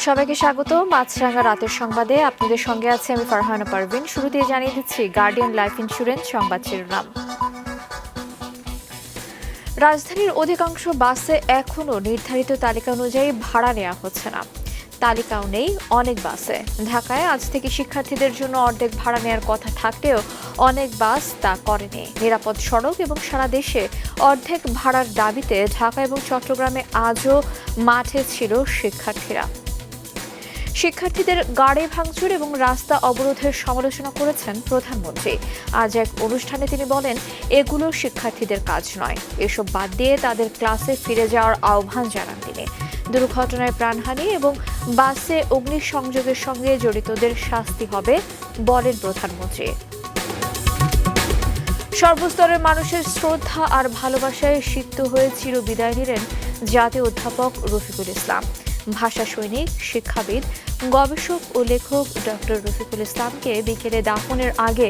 সবাইকে স্বাগত মাছরাঙা রাতের সংবাদে। আপনাদের সঙ্গে আছে আমি ফারহানা পারভিন। শুরুতে জানিয়ে দিচ্ছি গার্ডিয়ান লাইফ ইন্স্যুরেন্স সংবাদ শিরোনাম। রাজধানীর অধিকাংশ বাসে এখনও নির্ধারিত তালিকা অনুযায়ী ভাড়া নেওয়া হচ্ছে না। তালিকাও নেই অনেক বাসে। ঢাকায় আজ থেকে শিক্ষার্থীদের জন্য অর্ধেক ভাড়া নেওয়ার কথা থাকলেও অনেক বাস তা করেনি। নিরাপদ সড়ক এবং সারা দেশে অর্ধেক ভাড়ার দাবিতে ঢাকা এবং চট্টগ্রামে আজও মাঠে ছিল শিক্ষার্থীরা। শিক্ষার্থীদের গাড়ি ভাঙচুর এবং রাস্তা অবরোধের সমালোচনা করেছেন প্রধানমন্ত্রী। আজ এক অনুষ্ঠানে তিনি বলেন, এগুলো শিক্ষার্থীদের কাজ নয়, এসব বাদ দিয়ে তাদের ক্লাসে ফিরে যাওয়ার আহ্বান জানান তিনি। দুর্ঘটনায় প্রাণহানি এবং বাসে অগ্নিসংযোগের সঙ্গে জড়িতদের শাস্তি হবে বলেন প্রধানমন্ত্রী। সর্বস্তরের মানুষের শ্রদ্ধা আর ভালোবাসায় সিক্ত হয়ে চিরবিদায় নিলেন জাতীয় অধ্যাপক রফিকুল ইসলাম। ভাষা সৈনিক, শিক্ষাবিদ, গবেষক ও লেখক ডক্টর রফিকুল ইসলামকে বিকেলে দাফনের আগে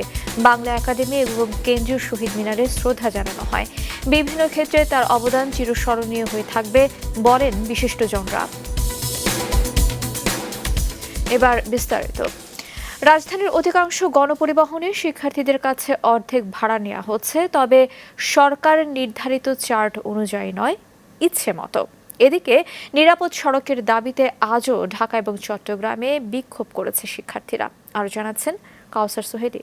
বাংলা একাডেমি এবং কেন্দ্রীয় শহীদ মিনারে শ্রদ্ধা জানানো হয়। বিভিন্ন ক্ষেত্রে তার অবদান চিরস্মরণীয় হয়ে থাকবে বলেন বিশিষ্টজনরা। এবার বিস্তারিত। রাজধানীর অধিকাংশ গণপরিবহনে শিক্ষার্থীদের কাছে অর্ধেক ভাড়া নেওয়া হচ্ছে, তবে সরকারের নির্ধারিত চার্ট অনুযায়ী নয়, ইচ্ছে মতো। এদিকে নিরাপদ সড়কের দাবিতে আজও ঢাকা এবং চট্টগ্রামে বিক্ষোভ করেছে শিক্ষার্থীরা। আরো জানাচ্ছেন কাউসার সোহেলি।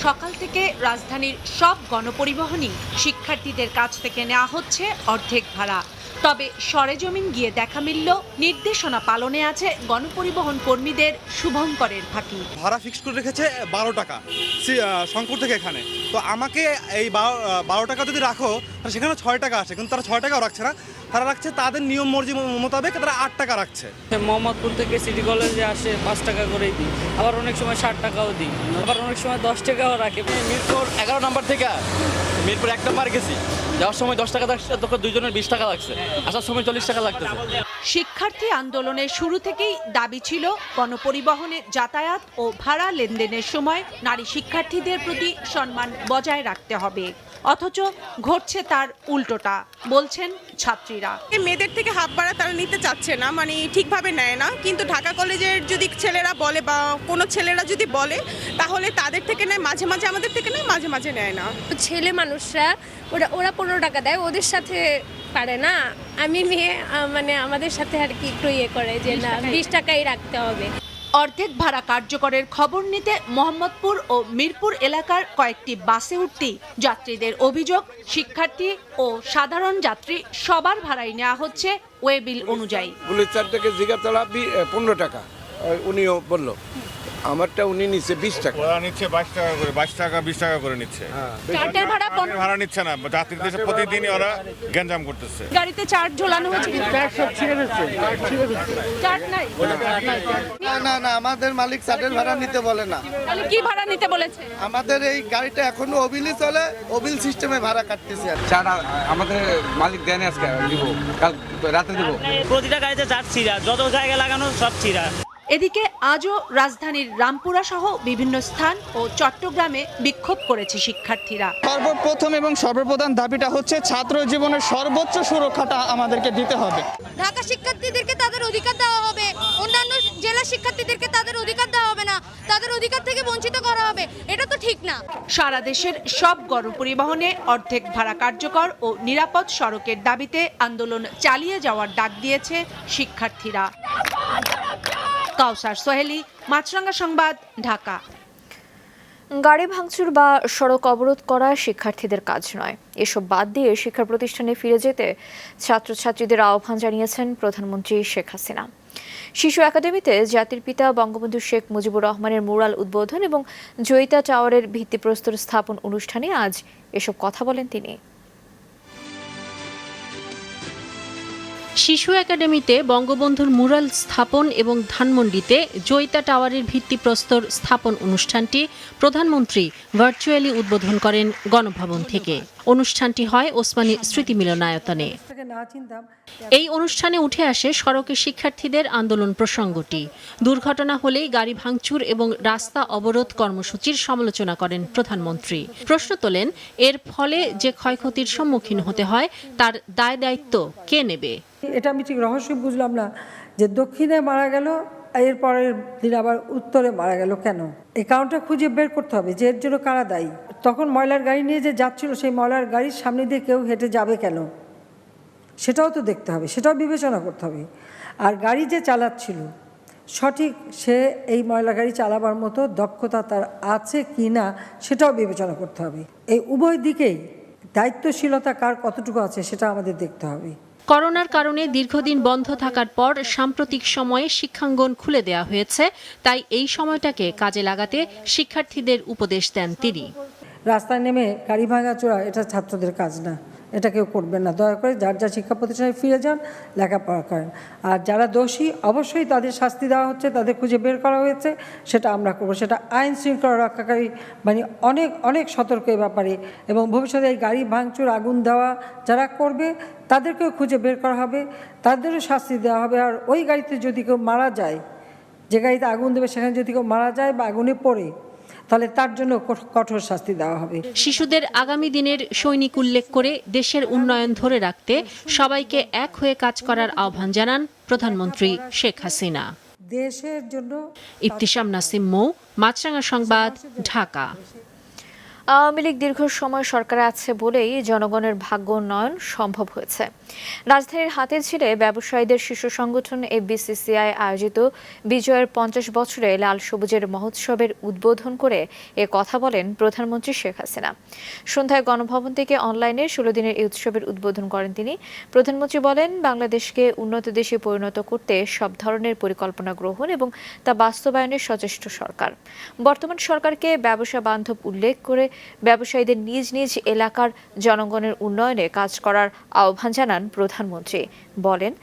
সকাল থেকে রাজধানীর সব গণপরিবহনই শিক্ষার্থীদের কাছ থেকে নেওয়া হচ্ছে অর্ধেক ভাড়া। তবে সরেজমিন গিয়ে দেখা মিলল নির্দেশনা পালনে আছে গণপরিবহন কর্মীদের শুভঙ্করের ফাঁকি। ভাড়া ফিক্স করে রেখেছে 12 টাকা শঙ্কর থেকে এখানে। তো আমাকে এই 12 টাকা যদি রাখো তাহলে সেখানে 6 টাকা আসে, কিন্তু তারা 6 টাকাও রাখছে না, তারা রাখছে তাদের নিয়ম মর্জি মোতাবেক, তারা 8 টাকা রাখছে। মোহাম্মদপুর থেকে সিটি কলেজে আসে 5 টাকা করেই দিই, আবার অনেক সময় 60 টাকাও দিই, আবার অনেক সময় 10 টাকাও রাখে। মিরপুর 11 নম্বর থেকে মিরপুর 1 নম্বর গেছি, যাওয়ার সময় 10 টাকা লাগছে, তখন দুইজনের 20 টাকা লাগছে, আসার সময় 40 টাকা লাগতেছে। শিক্ষার্থী আন্দোলনের শুরু থেকেই দাবি ছিল গণপরিবহনে যাতায়াত ও ভাড়া লেনদেনের সময় নারী শিক্ষার্থীদের প্রতি সম্মান বজায় রাখতে হবে। অথচ ঘটছে তার উল্টোটা, বলছেন ছাত্রীরা। মেয়েদের থেকে হাফ ভাড়া তারা নিতে চাচ্ছে না, মানে ঠিকভাবে নেয় না। কিন্তু ঢাকা কলেজের যদি ছেলেরা বলে বা কোনো ছেলেরা যদি বলে তাহলে তাদের থেকে নেয়, মাঝে মাঝে আমাদের থেকে নেয়, মাঝে মাঝে নেয় না। ছেলে মানুষরা ওরা 15 টাকা দেয়, ওদের সাথে পারে না। আমি মেয়ে, মানে আমাদের সাথে আর কি একটু ইয়ে করে যে না 20 টাকাই রাখতে হবে। অর্ধেক ভাড়া কার্যকরের খবর নিতে মোহাম্মদপুর ও মিরপুর এলাকার কয়েকটি বাসে উঠতেই যাত্রীদের অভিযোগ, শিক্ষার্থী ও সাধারণ যাত্রী সবার ভাড়াই নেওয়া হচ্ছে ওয়েবিল অনুযায়ী। পুলিশ চার থেকে জিগাতলা 15 টাকা উনিও বললো, আমারটা উনি নিচ্ছে 20 টাকা। ওরা নিচ্ছে 22 টাকা করে, 22 টাকা 20 টাকা করে নিচ্ছে। চার্টের ভাড়া ভাড়া নিচ্ছে না, যাত্রীদের প্রতিদিনই ওরা গ্যাঞ্জাম করতেছে। গাড়িতে চার্ট ঝোলানো হচ্ছে, চার্ট নাই। না, আমাদের মালিক চার্টের ভাড়া নিতে বলে না। তাহলে কি ভাড়া নিতে বলেছে? আমাদের এই গাড়িটা এখনো অবিলই চলে, অবিল সিস্টেমে ভাড়া কাটতেছে। চার্ট আমাদের মালিক দেন, আজকে দিব, কাল রাতে দিব। প্রতিটা গাড়িতে চার্ট ছিঁড়া, যত জায়গায় লাগানো সব ছিঁড়া। এদিকে আজও রাজধানীর রামপুরা সহ বিভিন্ন স্থান ও চট্টগ্রামে বিক্ষোভ করেছে শিক্ষার্থীরা। সর্বপ্রথম এবং সর্বপ্রধান দাবিটা হচ্ছে ছাত্র জীবনের সর্বোচ্চ সুরক্ষাটা আমাদেরকে দিতে হবে। ঢাকা শিক্ষার্থীদেরকে তাদের অধিকার দেওয়া হবে, অন্যান্য জেলা শিক্ষার্থীদেরকে তাদের অধিকার দেওয়া হবে না, তাদের অধিকার থেকে বঞ্চিত করা হবে। এটা তো ঠিক না। সারা দেশের সব গণপরিবহনে অর্ধেক ভাড়া কার্যকর ও নিরাপদ সড়কের দাবিতে আন্দোলন চালিয়ে যাওয়ার ডাক দিয়েছে শিক্ষার্থীরা। কাউসার সোহেলি, মাছরাঙা সংবাদ, ঢাকা। গাড়ি ভাঙচুর বা সড়ক অবরোধ করা শিক্ষার্থীদের কাজ নয়, এসব বাদ দিয়ে শিক্ষা প্রতিষ্ঠানে ফিরে যেতে ছাত্রছাত্রীদের আহ্বান জানিয়েছেন প্রধানমন্ত্রী শেখ হাসিনা। শিশু একাডেমিতে জাতির পিতা বঙ্গবন্ধু শেখ মুজিবুর রহমানের মুরাল উদ্বোধন এবং জয়িতা টাওয়ারের ভিত্তিপ্রস্তর স্থাপন অনুষ্ঠানে আজ এসব কথা বলেন তিনি। শিশু একাডেমিতে বঙ্গবন্ধুর মুরাল স্থাপন এবং ধানমন্ডিতে জয়িতা টাওয়ারের ভিত্তিপ্রস্তর স্থাপন অনুষ্ঠানটি প্রধানমন্ত্রী ভার্চুয়ালি উদ্বোধন করেন গণভবন থেকে। অনুষ্ঠানটি হয় ওসমানী স্মৃতি মিলনায়তনে। না চিনতাম। এই অনুষ্ঠানে উঠে আসে সড়কে শিক্ষার্থীদের আন্দোলন প্রসঙ্গটি। দুর্ঘটনা হলেই গাড়ি ভাঙচুর এবং রাস্তা অবরোধ কর্মসূচির সমালোচনা করেন প্রধানমন্ত্রী। প্রশ্ন তোলেন, এর ফলে যে ক্ষয়ক্ষতির সম্মুখীন হতে হয় তার দায় দায়িত্ব কে নেবে? এটা আমি ঠিক রহস্য বুঝলাম না যে দক্ষিণে মারা গেল, এর পরের দিন আবার উত্তরে মারা গেল কেন? এই কারণটা খুঁজে বের করতে হবে যে এর জন্য কারা দায়ী। তখন ময়লার গাড়ি নিয়ে যে যাচ্ছিল, সেই ময়লার গাড়ির সামনে দিয়ে কেউ হেঁটে যাবে কেন, সেটাও তো দেখতে হবে, সেটাও বিবেচনা করতে হবে। আর গাড়ি যে চালাচ্ছিল সঠিক, সে এই ময়লা গাড়ি চালাবার মতো দক্ষতা তার আছে কি না সেটাও বিবেচনা করতে হবে। এই উভয় দিকেই দায়িত্বশীলতা কার কতটুকু আছে সেটা আমাদের দেখতে হবে। করোনার কারণে দীর্ঘদিন বন্ধ থাকার পর সাম্প্রতিক সময়ে শিক্ষাঙ্গন খুলে দেওয়া হয়েছে, তাই এই সময়টাকে কাজে লাগাতে শিক্ষার্থীদের উপদেশ দেন তিনি। রাস্তায় নেমে গাড়ি ভাঙাচোরা এটা ছাত্রদের কাজ না, এটা কেউ করবেন না। দয়া করে যার যা শিক্ষা প্রতিষ্ঠানে ফিরে যান, লেখাপড়া করেন। আর যারা দোষী অবশ্যই তাদের শাস্তি দেওয়া হচ্ছে, তাদের খুঁজে বের করা হয়েছে, সেটা আমরা করবো। সেটা আইন শৃঙ্খলা রক্ষাকারী মানে অনেক অনেক সতর্ক এই ব্যাপারে, এবং ভবিষ্যতে এই গাড়ি ভাঙচুর আগুন দেওয়া যারা করবে তাদেরকেও খুঁজে বের করা হবে, তাদেরও শাস্তি দেওয়া হবে। আর ওই গাড়িতে যদি কেউ মারা যায়, যে গাড়িতে আগুন দেবে সেখানে যদি কেউ মারা যায় বা আগুনে পড়ে, তাহলে তার জন্য কঠোর শাস্তি দেওয়া হবে। শিশুদের আগামী দিনের সৈনিক উল্লেখ করে দেশের উন্নয়ন ধরে রাখতে সবাইকে এক হয়ে কাজ করার আহ্বান জানান প্রধানমন্ত্রী শেখ হাসিনা। দেশের জন্য ইবতিসাম নাসিম মৌ, মাছরাঙা সংবাদ, ঢাকা। আওয়ামী লীগ দীর্ঘ সময় সরকারে আছে বলেই জনগণের ভাগ্য উন্নয়ন সম্ভব হয়েছে। রাজধানীর হাতিরঝিলে ব্যবসায়ীদের শীর্ষ সংগঠন এফবিসিসিআই আয়োজিত বিজয়ের 50 বছরে লাল সবুজের মহোৎসবের উদ্বোধন করে এ কথা বলেন প্রধানমন্ত্রী শেখ হাসিনা। সন্ধ্যায় গণভবন থেকে অনলাইনে 16 দিনের এই উৎসবের উদ্বোধন করেন তিনি। প্রধানমন্ত্রী বলেন, বাংলাদেশকে উন্নত দেশে পরিণত করতে সব ধরনের পরিকল্পনা গ্রহণ এবং তা বাস্তবায়নের সচেষ্ট সরকার। বর্তমান সরকারকে ব্যবসা বান্ধব উল্লেখ করে ব্যবসায়ীদের নিজ নিজ এলাকার জনগণের উন্নয়নে কাজ করার আহ্বান জানান প্রধানমন্ত্রী। বলেন,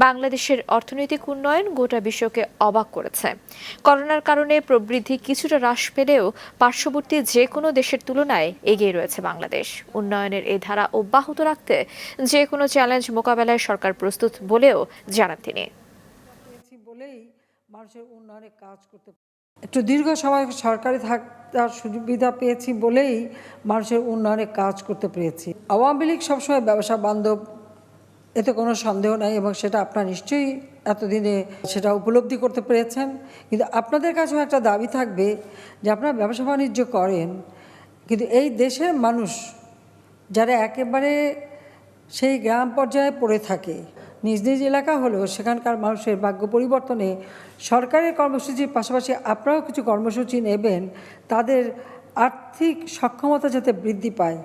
বাংলাদেশের অর্থনৈতিক উন্নয়ন গোটা বিশ্বকে অবাক করেছে। করোনার কারণে প্রবৃদ্ধি কিছুটা হ্রাস পেলেও পার্শ্ববর্তী যে কোনো দেশের তুলনায় এগিয়ে রয়েছে বাংলাদেশ। উন্নয়নের এই ধারা অব্যাহত রাখতে যে কোনো চ্যালেঞ্জ মোকাবেলায় সরকার প্রস্তুত বলেও জানান তিনি। মানুষের উন্নয়নে কাজ করতে একটু দীর্ঘ সময় সরকারি থাকার সুবিধা পেয়েছি বলেই মানুষের উন্নয়নে কাজ করতে পেরেছি। আওয়ামী লীগ সবসময় ব্যবসা বান্ধব, এতে কোনো সন্দেহ নাই, এবং সেটা আপনারা নিশ্চয়ই এতদিনে সেটা উপলব্ধি করতে পেরেছেন। কিন্তু আপনাদের কাছেও একটা দাবি থাকবে যে আপনারা ব্যবসা বাণিজ্য করেন, কিন্তু এই দেশের মানুষ যারা একেবারে সেই গ্রাম পর্যায়ে পড়ে থাকে, নিজ নিজ এলাকা হলেও সেখানকার মানুষের ভাগ্য পরিবর্তনে সরকারের কর্মসূচির পাশাপাশি আপনারাও কিছু কর্মসূচি নেবেন, তাদের আর্থিক সক্ষমতা যাতে বৃদ্ধি পায়।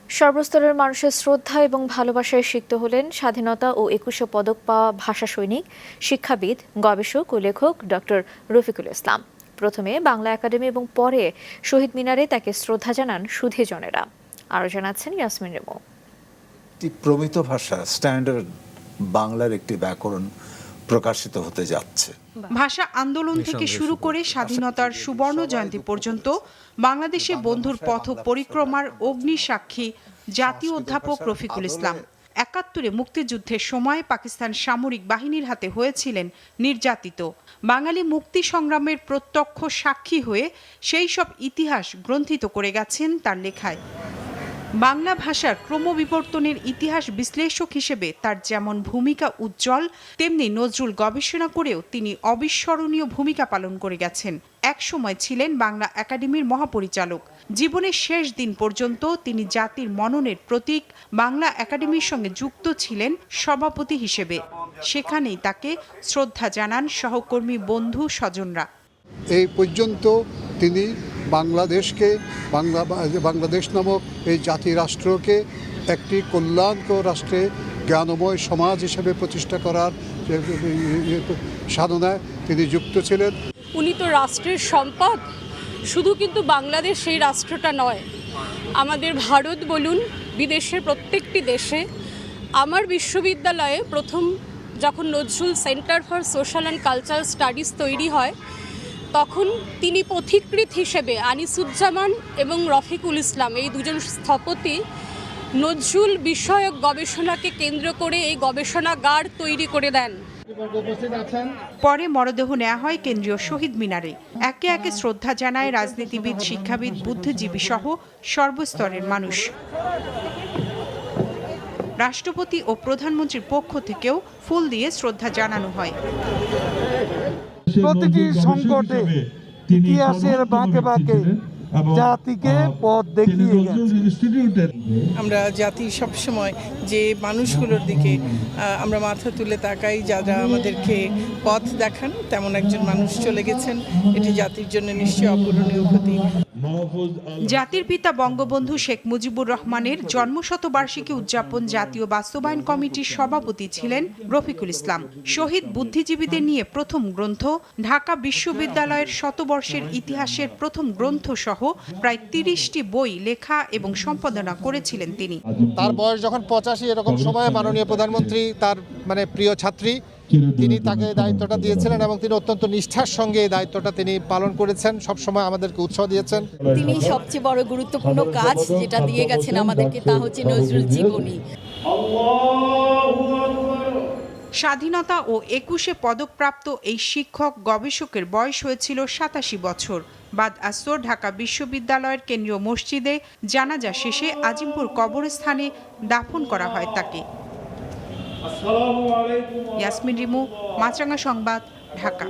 সর্বস্তরের মানুষের শ্রদ্ধা এবং ভালোবাসায় সিক্ত হলেন স্বাধীনতা ও 21 পদক পাওয়া ভাষা সৈনিক, শিক্ষাবিদ, গবেষক ও লেখক ডক্টর রফিকুল ইসলাম। প্রথমে বাংলা একাডেমি এবং পরে শহীদ মিনারে তাকে শ্রদ্ধা জানান সুধীজনেরা। আরও জানাচ্ছেন ইয়াসমিন রেমো। প্রমিত ভাষা স্ট্যান্ডার্ড বাংলার একটি ব্যাকরণ প্রকাশিত হতে যাচ্ছে। ভাষা আন্দোলন থেকে শুরু করে স্বাধীনতার সুবর্ণ জয়ন্তী পর্যন্ত বাংলাদেশে বন্ধুর পথ পরিক্রমার অগ্নি সাক্ষী জাতীয় অধ্যাপক রফিকুল ইসলাম 71-এ মুক্তিযুদ্ধের সময় পাকিস্তান সামরিক বাহিনীর হাতে হয়েছিলেন নির্যাতিত। বাঙালি মুক্তি সংগ্রামের প্রত্যক্ষ সাক্ষী হয়ে সেই সব ইতিহাস গ্রন্থিত করে গেছেন তার লেখায়। বাংলা ভাষার ক্রমবিবর্তনের ইতিহাস বিশ্লেষক হিসেবে তার যেমন ভূমিকা উজ্জ্বল, তেমনি নজরুল গবেষণা করেও তিনি অবিস্মরণীয় ভূমিকা পালন করে গেছেন। একসময় ছিলেন বাংলা একাডেমির মহাপরিচালক। জীবনের শেষ দিন পর্যন্ত তিনি জাতির মননের প্রতীক বাংলা একাডেমির সঙ্গে যুক্ত ছিলেন সভাপতি হিসেবে। সেখানেই তাকে শ্রদ্ধা জানান সহকর্মী, বন্ধু, স্বজনরা। এই পর্যন্ত তিনি বাংলাদেশকে বাংলাদেশ নামক এই জাতি রাষ্ট্রকে একটি কল্যাণকর রাষ্ট্রে জ্ঞানময় সমাজ হিসেবে প্রতিষ্ঠা করার সাধনায় তিনি যুক্ত ছিলেন। উনি তো রাষ্ট্রের সম্পদ, শুধু কিন্তু বাংলাদেশ সেই রাষ্ট্রটা নয়, আমাদের ভারত বলুন, বিদেশের প্রত্যেকটি দেশে। আমার বিশ্ববিদ্যালয়ে প্রথম যখন Nazrul centre for social and cultural studies তৈরি হয়, তখন তিনি পথিকৃৎ হিসেবে আনিসুজ্জামান এবং রফিকুল ইসলাম, এই দুজন স্থপতি, নজরুল বিষয়ক গবেষণাকে কেন্দ্র করে এই গবেষণাগার তৈরি করে দেন। পরে মরদেহ নেওয়া হয় কেন্দ্রীয় শহীদ মিনারে। একে একে শ্রদ্ধা জানায় রাজনীতিবিদ, শিক্ষাবিদ, বুদ্ধিজীবী সহ সর্বস্তরের মানুষ। রাষ্ট্রপতি ও প্রধানমন্ত্রীর পক্ষ থেকেও ফুল দিয়ে শ্রদ্ধা জানানো হয়। প্রতিটি সংকটে ইতিহাসের বাঁকে বাঁকে জাতিকে পথ দেখিয়ে গেছে। আমরা জাতি সবসময় যে মানুষগুলোর দিকে আমরা মাথা তুলে তাকাই, যারা আমাদেরকে পথ দেখান, তেমন একজন মানুষ চলে গেছেন। এটি জাতির জন্য নিশ্চয়ই অপূরণীয় ক্ষতি। জাতির পিতা বঙ্গবন্ধু শেখ মুজিবুর রহমানের জন্মশতবার্ষিকী উদযাপন জাতীয় বাস্তবায়ন কমিটির সভাপতি ছিলেন রফিকুল ইসলাম। শহীদ বুদ্ধিজীবীদের নিয়ে প্রথম গ্রন্থ, ঢাকা বিশ্ববিদ্যালয়ের শতবর্ষের ইতিহাসের প্রথম গ্রন্থ সহ প্রায় ৩০টি বই লেখা এবং সম্পাদনা করেছিলেন তিনি। তার বয়স যখন 85, এরকম সময়ে মাননীয় প্রধানমন্ত্রী তার প্রিয় ছাত্রী, তিনি তাকে দায়িত্বটা দিয়েছিলেন এবং তিনি অত্যন্ত নিষ্ঠার সঙ্গে এই দায়িত্বটা তিনি পালন করেছেন। সবসময় আমাদেরকে উৎসাহ দিয়েছেন। তিনি সবচেয়ে বড় গুরুত্বপূর্ণ কাজ যেটা দিয়ে গেছেন আমাদেরকে, তা হচ্ছে নজরুল জীবনী। স্বাধীনতা ও 21 পদকপ্রাপ্ত এই শিক্ষক গবেষকের বয়স হয়েছিল 87 বছর। বাদ আসর ঢাকা বিশ্ববিদ্যালয়ের কেন্দ্রীয় মসজিদে জানাজা শেষে আজিমপুর কবরস্থানে দাফন করা হয় তাকে। ইয়াসমিন রিমু, মাছরাঙা সংবাদ, ঢাকা।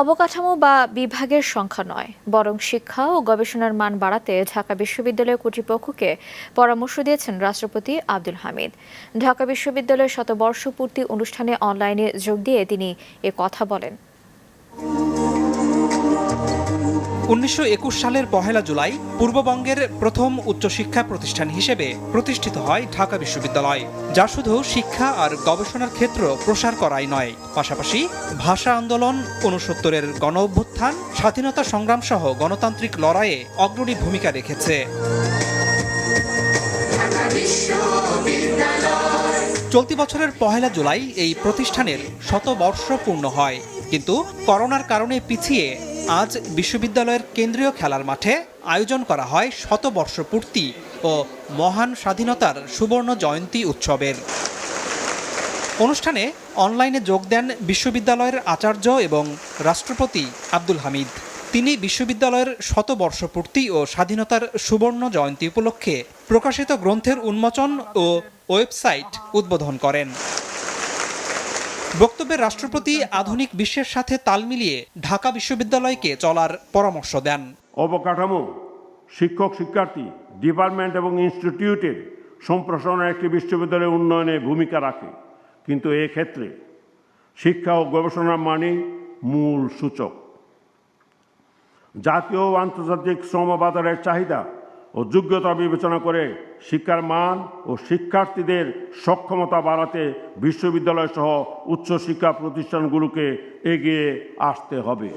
অবকাঠামো বা বিভাগের সংখ্যা নয়, বরং শিক্ষা ও গবেষণার মান বাড়াতে ঢাকা বিশ্ববিদ্যালয় কর্তৃপক্ষকে পরামর্শ দিয়েছেন রাষ্ট্রপতি আব্দুল হামিদ। ঢাকা বিশ্ববিদ্যালয়ের শতবর্ষ পূর্তি অনুষ্ঠানে অনলাইনে যোগ দিয়ে তিনি এ কথা বলেন। 1921 সালের 1 জুলাই পূর্ববঙ্গের প্রথম উচ্চশিক্ষা প্রতিষ্ঠান হিসেবে প্রতিষ্ঠিত হয় ঢাকা বিশ্ববিদ্যালয়, যা শুধু শিক্ষা আর গবেষণার ক্ষেত্র প্রসার করাই নয়, পাশাপাশি ভাষা আন্দোলন, 69-এর গণ অভ্যুত্থান, স্বাধীনতা সংগ্রাম সহ গণতান্ত্রিক লড়াইয়ে অগ্রণী ভূমিকা রেখেছে। চলতি বছরের 1 জুলাই এই প্রতিষ্ঠানের শতবর্ষ পূর্ণ হয়, কিন্তু করোনার কারণে পিছিয়ে আজ বিশ্ববিদ্যালয়ের কেন্দ্রীয় খেলার মাঠে আয়োজন করা হয় শতবর্ষ পূর্তি ও মহান স্বাধীনতার সুবর্ণ জয়ন্তী উৎসবের। অনুষ্ঠানে অনলাইনে যোগ দেন বিশ্ববিদ্যালয়ের আচার্য এবং রাষ্ট্রপতি আব্দুল হামিদ। তিনি বিশ্ববিদ্যালয়ের শতবর্ষ পূর্তি ও স্বাধীনতার সুবর্ণ জয়ন্তী উপলক্ষে প্রকাশিত গ্রন্থের উন্মোচন ও ওয়েবসাইট উদ্বোধন করেন। বক্তব্যে রাষ্ট্রপতি আধুনিক বিশ্বের সাথে তাল মিলিয়ে ঢাকা বিশ্ববিদ্যালয়কে চলার পরামর্শ দেন। অবকাঠামো, শিক্ষক শিক্ষার্থী, ডিপার্টমেন্ট এবং ইনস্টিটিউটের সম্প্রসারণে একটি বিশ্ববিদ্যালয়ের উন্নয়নে ভূমিকা রাখে, কিন্তু ক্ষেত্রে শিক্ষা ও গবেষণার মানই মূল সূচক। জাতীয় ও আন্তর্জাতিক শ্রমবাজারের চাহিদা ও যোগ্যতা বিবেচনা করে শিক্ষার মান ও শিক্ষার্থীদের সক্ষমতা বাড়াতে বিশ্ববিদ্যালয় সহ উচ্চশিক্ষা প্রতিষ্ঠানগুলোকে এগিয়ে আসতে হবে।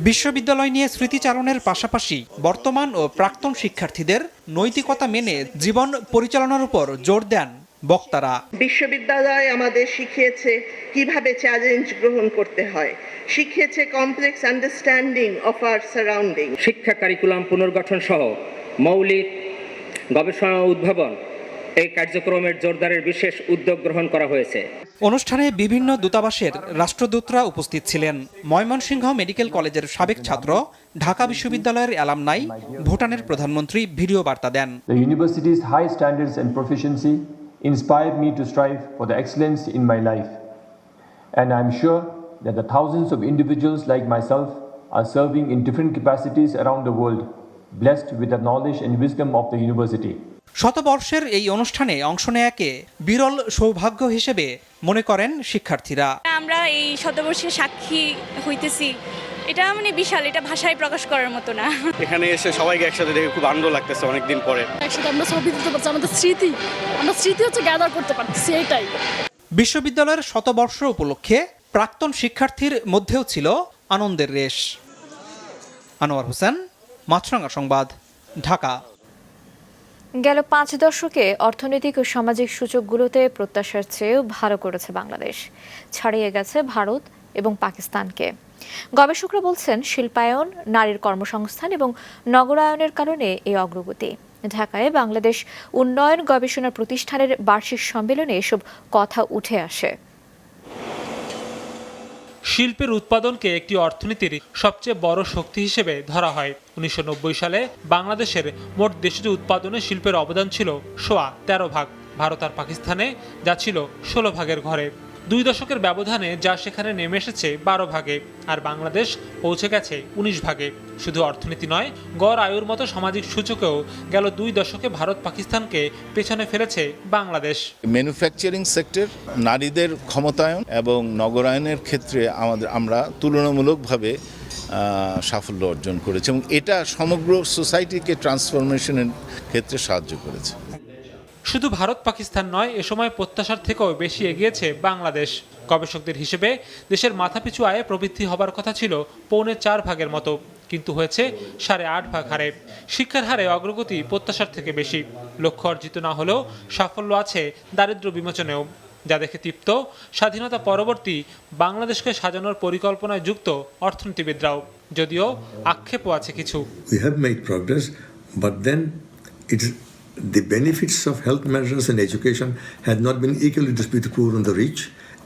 বিশ্ববিদ্যালয় নিয়ে স্মৃতিচারণের পাশাপাশি বর্তমান ও প্রাক্তন শিক্ষার্থীদের নৈতিকতা মেনে জীবন পরিচালনার উপর জোর দেন বক্তারা। বিশ্ববিদ্যালয় আমাদের শিখিয়েছে কিভাবে চ্যালেঞ্জ গ্রহণ করতে হয়, শিখিয়েছে complex understanding of our surrounding. শিক্ষা কারিকুলাম পুনর্গঠন সহ মৌলিক গবেষণা উদ্ভাবন এই কার্যক্রমের জোরদারের বিশেষ উদ্যোগ গ্রহণ করা হয়েছে। অনুষ্ঠানে বিভিন্ন দূতাবাসের রাষ্ট্রদূতরা উপস্থিত ছিলেন। ময়মনসিংহ মেডিকেল কলেজের সাবেক ছাত্র, ঢাকা বিশ্ববিদ্যালয়ের অ্যালামনাই, ভুটানের প্রধানমন্ত্রী ভিডিও বার্তা দেন। The university's high standards and proficiency inspired me to strive for the excellence in my life, and I'm sure that the thousands of individuals like myself are serving in different capacities around the world, blessed with the knowledge and wisdom of the university. শতবর্ষের এই অনুষ্ঠানে অংশ নেয়াকে বিরল সৌভাগ্য হিসেবে মনে করেন শিক্ষার্থীরা। আমরা এই শতবর্ষের সাক্ষী হইতেছি, এটা বিশাল, এটা ভাষায় প্রকাশ করার মতো না। এখানে এসে সবাইকে একসাথে দেখে খুব আনন্দ লাগতেছে, অনেকদিন পরে একসাথে আমরা ছবি দিতে পারছি, আমাদের স্মৃতি হচ্ছে গ্যাদার করতে পারছি, এটাই। বিশ্ববিদ্যালয়ের শতবর্ষ উপলক্ষে প্রাক্তন শিক্ষার্থীর মধ্যেও ছিল আনন্দের রেশ। আনোয়ার হোসেন, মাছরাঙা সংবাদ, ঢাকা। গেল 5 দশকে অর্থনৈতিক ও সামাজিক সূচকগুলোতে প্রত্যাশার চেয়েও ভালো করেছে বাংলাদেশ, ছাড়িয়ে গেছে ভারত এবং পাকিস্তানকে। গবেষকরা বলছেন শিল্পায়ন, নারীর কর্মসংস্থান এবং নগরায়নের কারণে এই অগ্রগতি। ঢাকায় বাংলাদেশ উন্নয়ন গবেষণা প্রতিষ্ঠানের বার্ষিক সম্মেলনে এসব কথা উঠে আসে। শিল্পের উৎপাদনকে একটি অর্থনীতির সবচেয়ে বড় শক্তি হিসেবে ধরা হয়। 1990 সালে বাংলাদেশের মোট দেশজ উৎপাদনে শিল্পের অবদান ছিল 13.5 ভাগ। ভারত আর পাকিস্তানে যা ছিল 16 ভাগের ঘরে। 2 দশকের ব্যবধানে যা সেখানে নেমে এসেছে 12 ভাগে, আর বাংলাদেশ পৌঁছে গেছে 19 ভাগে। শুধু অর্থনীতি নয়, গড় আয়ুর মতো সামাজিক সূচকেও গেল 2 দশকে ভারত পাকিস্তানকে পেছনে ফেলেছে বাংলাদেশ। ম্যানুফ্যাকচারিং সেক্টর, নারীদের ক্ষমতায়ন এবং নগরায়নের ক্ষেত্রে আমরা তুলনামূলকভাবে সাফল্য অর্জন করেছি এবং এটা সমগ্র সোসাইটিকে ট্রান্সফরমেশনের ক্ষেত্রে সাহায্য করেছে। শুধু ভারত পাকিস্তান নয়, এ সময় প্রত্যাশার থেকেও বেশি এগিয়েছে বাংলাদেশ। গবেষকদের হিসেবে দেশের মাথাপিছু আয়ে প্রবৃদ্ধি হবার কথা ছিল 4.25 ভাগের মতো, কিন্তু হয়েছে 8.5 ভাগ হারে। শিক্ষার হারে অগ্রগতি প্রত্যাশার থেকে বেশি। লক্ষ্য অর্জিত না হলেও সাফল্য আছে দারিদ্র্য বিমোচনেও, যা দেখে তৃপ্ত স্বাধীনতা পরবর্তী বাংলাদেশকে সাজানোর পরিকল্পনায় যুক্ত অর্থনীতিবিদরাও, যদিও আক্ষেপও আছে কিছু। The benefits of health measures and education had not been equally distributed to poor and the rich,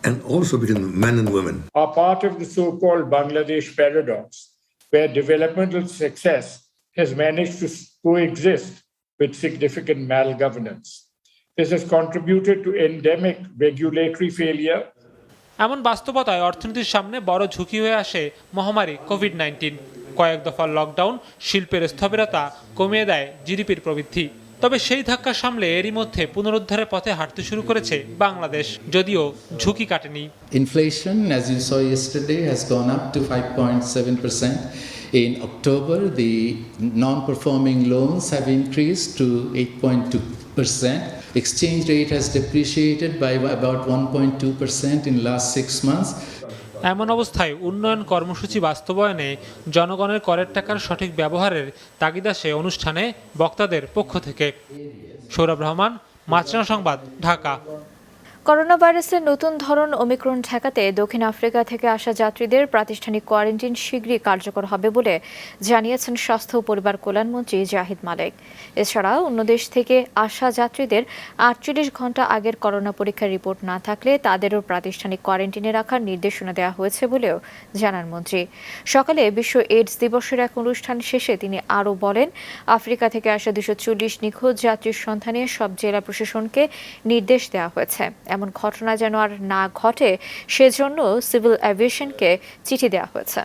and also between men and women. Are part of the so-called Bangladesh paradox, where developmental success has managed to coexist with significant malgovernance. This has contributed to endemic regulatory failure. এমন বাস্তবতায় অর্থনীতির সামনে বড় ঝুঁকি হয়ে আসে মহামারী COVID-19. কয়েক দফা লকডাউন শিল্পের স্থবিরতা কমিয়ে দেয় জিডিপির প্রবৃদ্ধি। তবে সেই ধাক্কা সামলে এরই মধ্যে পুনরুদ্ধারের পথে হাঁটতে শুরু করেছে বাংলাদেশ, যদিও ঝুঁকি কাটেনি। Inflation, as you saw yesterday, has gone up to 5.7%. In October, the non-performing loans have increased to 8.2%. Exchange rate has depreciated by about 1.2% in last 6 months. এমন অবস্থায় উন্নয়ন কর্মসূচি বাস্তবায়নে জনগণের করের টাকার সঠিক ব্যবহারের তাগিদ আসে অনুষ্ঠানে বক্তাদের পক্ষ থেকে। সৌরভ রহমান, মাছরাঙা সংবাদ, ঢাকা। করোনা ভাইরাসের নতুন ধরন ওমিক্রন ঠেকাতে দক্ষিণ আফ্রিকা থেকে আসা যাত্রীদের প্রাতিষ্ঠানিক কোয়ারেন্টিন শীঘ্রই কার্যকর হবে বলে জানিয়েছেন স্বাস্থ্য ও পরিবার কল্যাণমন্ত্রী জাহিদ মালেক। এছাড়া অন্য দেশ থেকে আসা যাত্রীদের 48 ঘণ্টা আগের করোনা পরীক্ষার রিপোর্ট না থাকলে তাদেরও প্রাতিষ্ঠানিক কোয়ারেন্টিনে রাখার নির্দেশনা দেওয়া হয়েছে বলেও জানান মন্ত্রী। সকালে বিশ্ব এইডস দিবসের এক অনুষ্ঠান শেষে তিনি আরও বলেন, আফ্রিকা থেকে আসা 240 নিখোঁজ যাত্রীর সন্ধানে সব জেলা প্রশাসনকে নির্দেশ দেওয়া হয়েছে। এমন ঘটনা যেন আর না ঘটে সেজন্য সিভিল এভিয়েশনকে চিঠি দেওয়া হয়েছে।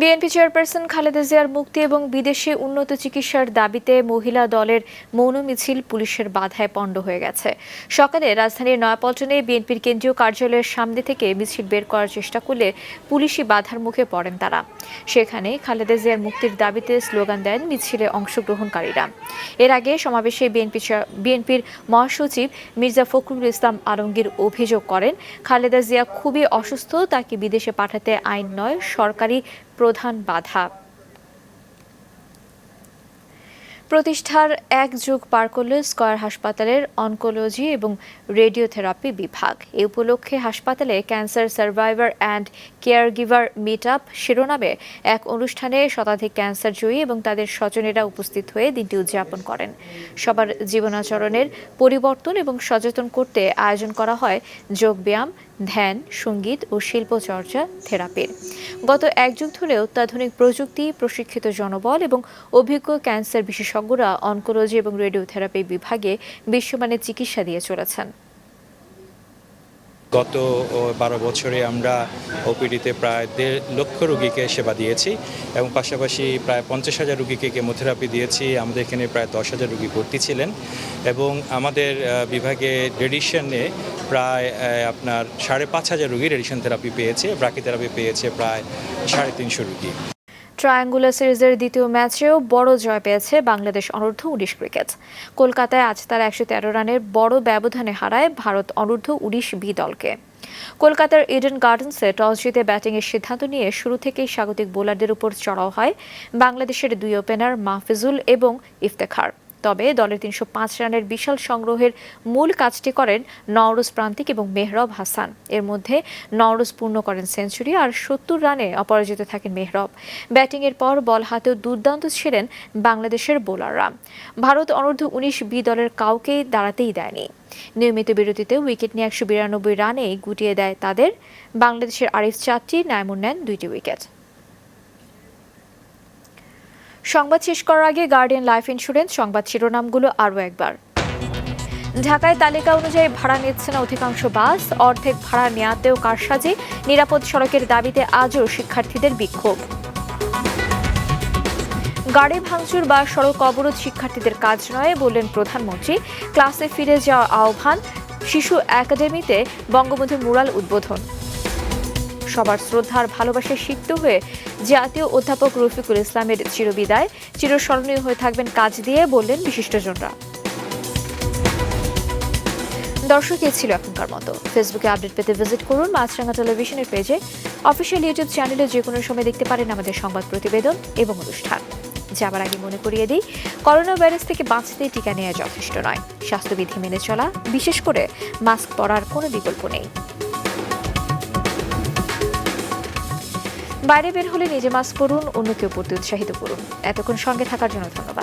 বিএনপি চেয়ারপারসন খালেদা জিয়ার মুক্তি এবং বিদেশে উন্নত চিকিৎসার দাবিতে মহিলা দলের মৌন মিছিল পুলিশের বাধায় পণ্ড হয়ে গেছে। সকালে রাজধানীর নয়াপল্টনে বিএনপির কেন্দ্রীয় কার্যালয়ের সামনে থেকে মিছিল বের করার চেষ্টা করলে পুলিশি বাধার মুখে পড়েন তারা। সেখানে খালেদা জিয়ার মুক্তির দাবিতে স্লোগান দেন মিছিলে অংশগ্রহণকারীরা। এর আগে সমাবেশে বিএনপির মহাসচিব মির্জা ফখরুল ইসলাম আলমগীর অভিযোগ করেন, খালেদা জিয়া খুবই অসুস্থ, তাকে বিদেশে পাঠাতে আইন নয় সরকারি প্রধান বাধা। প্রতিষ্ঠার 1 যুগ পার করল স্কয়ার হাসপাতালের অনকোলজি এবং রেডিওথেরাপি বিভাগ। এ উপলক্ষে হাসপাতালে cancer survivor and care giver meet up শিরোনামে এক অনুষ্ঠানে শতাধিক ক্যান্সার জয়ী এবং তাদের স্বজনেরা উপস্থিত হয়ে দিনটি উদযাপন করেন। সবার জীবনাচরণের পরিবর্তন এবং সচেতন করতে আয়োজন করা হয় যোগব্যায়াম, ধ্যান, সঙ্গীত ও শিল্পচর্চা থেরাপির। গত 1 যুগ ধরে অত্যাধুনিক প্রযুক্তি, প্রশিক্ষিত জনবল এবং অভিজ্ঞ ক্যান্সার বিশেষজ্ঞরা অনকোলজি এবং রেডিওথেরাপি বিভাগে বিশ্বমানের চিকিৎসা দিয়ে চলেছেন। গত 12 বছরে আমরা ওপিডিতে প্রায় 1.5 লক্ষ রোগীকে সেবা দিয়েছি এবং পাশাপাশি প্রায় 50,000 রোগীকে কেমোথেরাপি দিয়েছি। আমাদের এখানে প্রায় 10,000 রোগী ভর্তি ছিলেন এবং আমাদের বিভাগে রেডিয়েশনে প্রায় আপনার 5,500 রোগী রেডিয়েশন থেরাপি পেয়েছে, ব্রাকিথেরাপি পেয়েছে প্রায় 350 রোগী। ট্রায়াঙ্গুলার সিরিজের দ্বিতীয় ম্যাচেও বড় জয় পেয়েছে বাংলাদেশ অনূর্ধ্ব 19 ক্রিকেট। কলকাতায় আজ তারা 113 রানের বড় ব্যবধানে হারায় ভারত অনূর্ধ্ব 19 বি দলকে। কলকাতার ইডেন গার্ডেন্সে টস জিতে ব্যাটিংয়ের সিদ্ধান্ত নিয়ে শুরু থেকেই স্বাগতিক বোলারদের উপর চড়াও হয় বাংলাদেশের 2 ওপেনার মাহফুজুল এবং ইফতেখার। তবে দলের 305 রানের বিশাল সংগ্রহের মূল কাজটি করেন নওরোজ প্রান্তিক এবং মেহরব হাসান। এর মধ্যে নওরোজ পূর্ণ করেন সেঞ্চুরি, আর 70 রানে অপরাজিত থাকেন মেহরব। ব্যাটিংয়ের পর বল হাতেও দুর্দান্ত ছিলেন বাংলাদেশের বোলাররা। ভারত অনূর্ধ্ব 19 বি দলের কাউকেই দাঁড়াতেই দেয়নি। নিয়মিত বিরতিতে উইকেট নিয়ে 192 রানে গুটিয়ে দেয় তাদের। বাংলাদেশের আরিফ 4টি, নাইমুর নেন 2টি উইকেট। সংবাদ শেষ করার আগে গার্ডিয়ান লাইফ ইন্স্যুরেন্স সংবাদ শিরোনামগুলো আরও একবার। ঢাকায় তালিকা অনুযায়ী ভাড়া নিচ্ছে না অধিকাংশ বাস, অর্ধেক ভাড়া নেওয়াতেও কারসাজি, নিরাপদ সড়কের দাবিতে আজও শিক্ষার্থীদের বিক্ষোভ। গাড়ি ভাঙচুর বা সড়ক অবরোধ শিক্ষার্থীদের কাজ নয় বললেন প্রধানমন্ত্রী। ক্লাসে ফিরে যাওয়ার আহ্বান। শিশু একাডেমিতে বঙ্গবন্ধু মুরাল উদ্বোধন। সবার শ্রদ্ধার ভালোবাসায় সিক্ত হয়ে জাতীয় অধ্যাপক রফিকুল ইসলামের চিরবিদায়, চিরস্মরণীয় হয়ে থাকবেন কাজ দিয়ে, বললেন বিশিষ্টজনরা। দর্শক, এ ছিল এখনকার মতো। ফেসবুকে আপডেট পেতে ভিজিট করুন মাছরাঙা টেলিভিশনের পেজে। অফিসিয়াল ইউটিউব চ্যানেলে যে কোনো সময় দেখতে পারেন আমাদের সংবাদ প্রতিবেদন এবং অনুষ্ঠান। যাবার আগে মনে করিয়ে দিই, করোনা ভাইরাস থেকে বাঁচতে টিকা নেওয়া যথেষ্ট নয়। স্বাস্থ্যবিধি মেনে চলা, বিশেষ করে মাস্ক পরার কোনো বিকল্প নেই। বাইরে বের হলে নিজে মাস্ক পরুন, অন্যকেও পরতে উৎসাহিত করুন। এতক্ষণ সঙ্গে থাকার জন্য ধন্যবাদ।